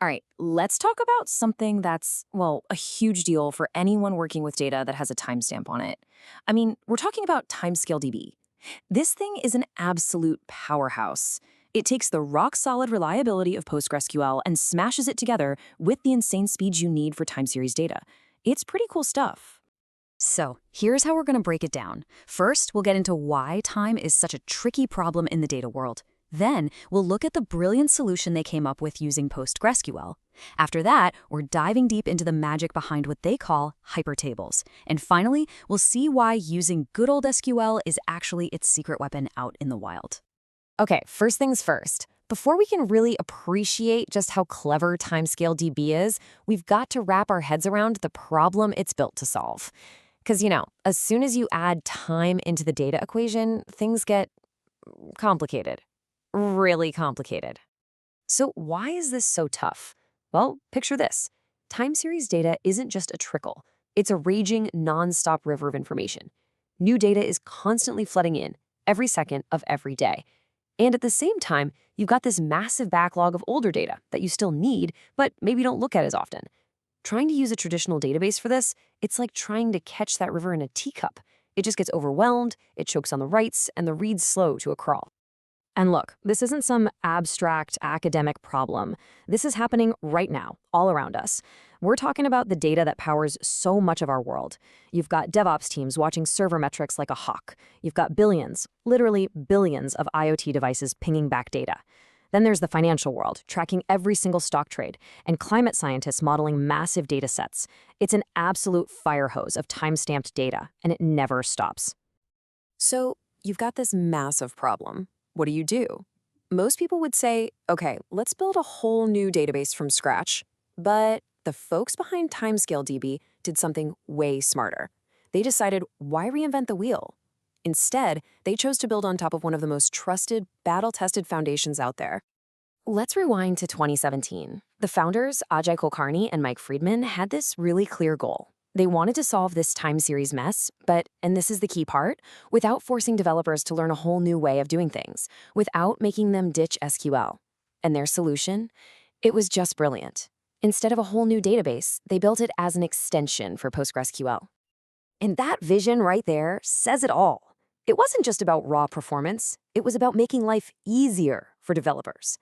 All right, let's talk about something that's, well, a huge deal for anyone working with data that has a timestamp on it. I mean, we're talking about TimescaleDB. This thing is an absolute powerhouse. It takes the rock-solid reliability of PostgreSQL and smashes it together with the insane speed you need for time series data. It's pretty cool stuff. So, here's how we're going to break it down. First, we'll get into why time is such a tricky problem in the data world. Then, we'll look at the brilliant solution they came up with using PostgreSQL. After that, we're diving deep into the magic behind what they call hypertables. And finally, we'll see why using good old SQL is actually its secret weapon out in the wild. Okay, first things first. Before we can really appreciate just how clever TimescaleDB is, we've got to wrap our heads around the problem it's built to solve. Because, as soon as you add time into the data equation, things get complicated. Really complicated. So why is this so tough? Well, picture this. Time series data isn't just a trickle. It's a raging, nonstop river of information. New data is constantly flooding in, every second of every day. And at the same time, you've got this massive backlog of older data that you still need, but maybe don't look at as often. Trying to use a traditional database for this, it's like trying to catch that river in a teacup. It just gets overwhelmed, it chokes on the writes, and the reads slow to a crawl. And look, this isn't some abstract academic problem. This is happening right now, all around us. We're talking about the data that powers so much of our world. You've got DevOps teams watching server metrics like a hawk. You've got billions, literally billions of IoT devices pinging back data. Then there's the financial world, tracking every single stock trade, and climate scientists modeling massive data sets. It's an absolute fire hose of time-stamped data, and it never stops. So you've got this massive problem. What do you do? Most people would say, okay, let's build a whole new database from scratch. But the folks behind TimescaleDB did something way smarter. They decided, why reinvent the wheel? Instead, they chose to build on top of one of the most trusted, battle-tested foundations out there. Let's rewind to 2017. The founders, Ajay Kulkarni and Mike Friedman, had this really clear goal. They wanted to solve this time series mess, but, and this is the key part, without forcing developers to learn a whole new way of doing things, without making them ditch SQL. And their solution? It was just brilliant. Instead of a whole new database, they built it as an extension for PostgreSQL. And that vision right there says it all. It wasn't just about raw performance, it was about making life easier for developers.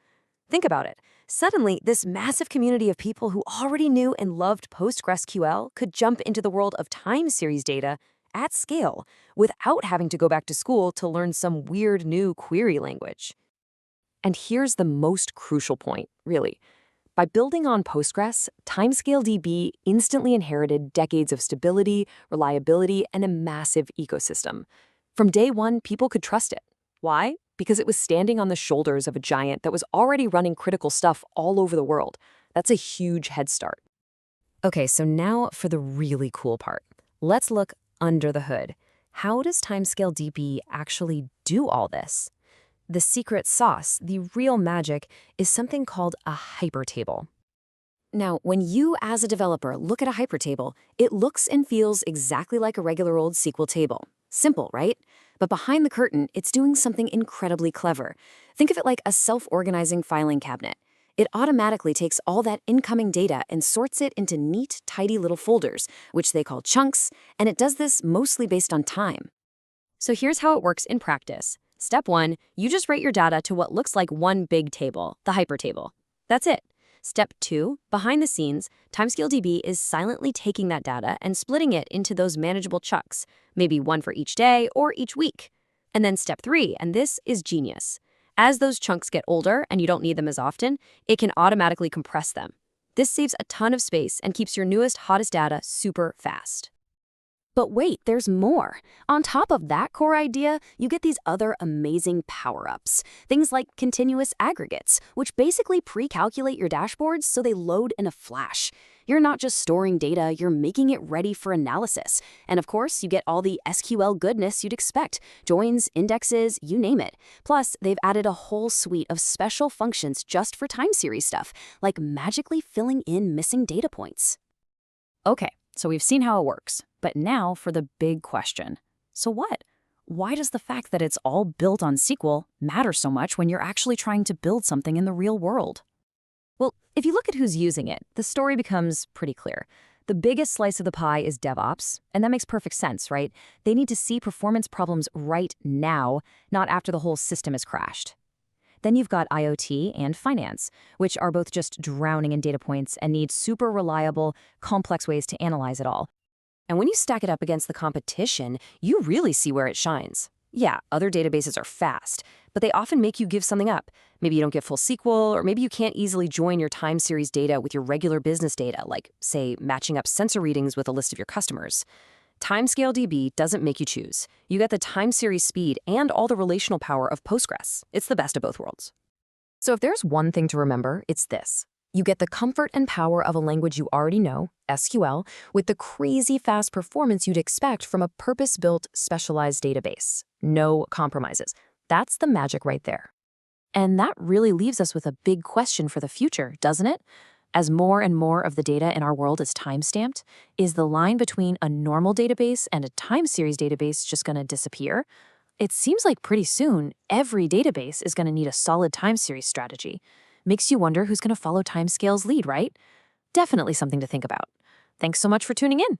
Think about it. Suddenly, this massive community of people who already knew and loved PostgreSQL could jump into the world of time series data at scale without having to go back to school to learn some weird new query language. And here's the most crucial point, really. By building on Postgres, TimescaleDB instantly inherited decades of stability, reliability, and a massive ecosystem. From day one, people could trust it. Why? Because it was standing on the shoulders of a giant that was already running critical stuff all over the world. That's a huge head start. Okay, so now for the really cool part. Let's look under the hood. How does TimescaleDB actually do all this? The secret sauce, the real magic, is something called a hypertable. Now, when you as a developer look at a hypertable, it looks and feels exactly like a regular old SQL table. Simple, right? But behind the curtain, it's doing something incredibly clever. Think of it like a self-organizing filing cabinet. It automatically takes all that incoming data and sorts it into neat, tidy little folders, which they call chunks, and it does this mostly based on time. So here's how it works in practice. Step 1, you just write your data to what looks like one big table, the hypertable. That's it. Step 2, behind the scenes, TimescaleDB is silently taking that data and splitting it into those manageable chunks, maybe one for each day or each week. And then step 3, and this is genius. As those chunks get older and you don't need them as often, it can automatically compress them. This saves a ton of space and keeps your newest, hottest data super fast. But wait, there's more. On top of that core idea, you get these other amazing power-ups. Things like continuous aggregates, which basically pre-calculate your dashboards so they load in a flash. You're not just storing data, you're making it ready for analysis. And of course, you get all the SQL goodness you'd expect. Joins, indexes, you name it. Plus, they've added a whole suite of special functions just for time series stuff, like magically filling in missing data points. Okay, so we've seen how it works. But now for the big question. So what? Why does the fact that it's all built on SQL matter so much when you're actually trying to build something in the real world? Well, if you look at who's using it, the story becomes pretty clear. The biggest slice of the pie is DevOps, and that makes perfect sense, right? They need to see performance problems right now, not after the whole system has crashed. Then you've got IoT and finance, which are both just drowning in data points and need super reliable, complex ways to analyze it all. And when you stack it up against the competition, you really see where it shines. Yeah, other databases are fast, but they often make you give something up. Maybe you don't get full SQL, or maybe you can't easily join your time series data with your regular business data, like, say, matching up sensor readings with a list of your customers. TimescaleDB doesn't make you choose. You get the time series speed and all the relational power of Postgres. It's the best of both worlds. So if there's one thing to remember, it's this. You get the comfort and power of a language you already know, SQL, with the crazy fast performance you'd expect from a purpose-built, specialized database. No compromises. That's the magic right there. And that really leaves us with a big question for the future, doesn't it? As more and more of the data in our world is time-stamped, is the line between a normal database and a time series database just going to disappear? It seems like pretty soon, every database is going to need a solid time series strategy. Makes you wonder who's going to follow Timescale's lead, right? Definitely something to think about. Thanks so much for tuning in.